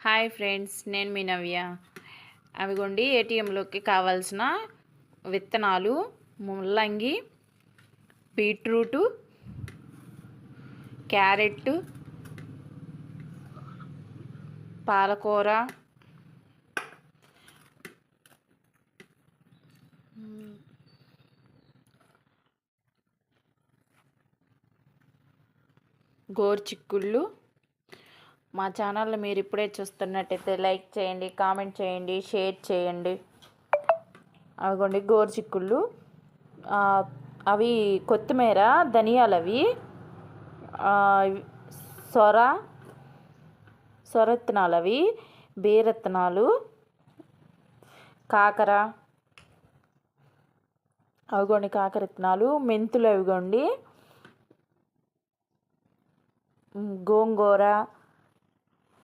Hi friends, నేను మీ నవ్య. అవిగోండి ఏటీఎంలోకి కావాల్సిన విత్తనాలు: ముల్లంగి, బీట్రూటు, క్యారెట్, పాలకూర, గోరుచిక్కుళ్ళు. మా ఛానల్ని మీరు ఇప్పుడే చూస్తున్నట్టయితే లైక్ చేయండి, కామెంట్ చేయండి, షేర్ చేయండి. అవిగోండి గోరుచిక్కుళ్ళు, అవి కొత్తిమీర, ధనియాలు, అవి సొరత్తనాలు, అవి బీరత్తనాలు, కాకర, అవిగోండి కాకర విత్తనాలు, మెంతులు, అవిగోండి గోంగూర,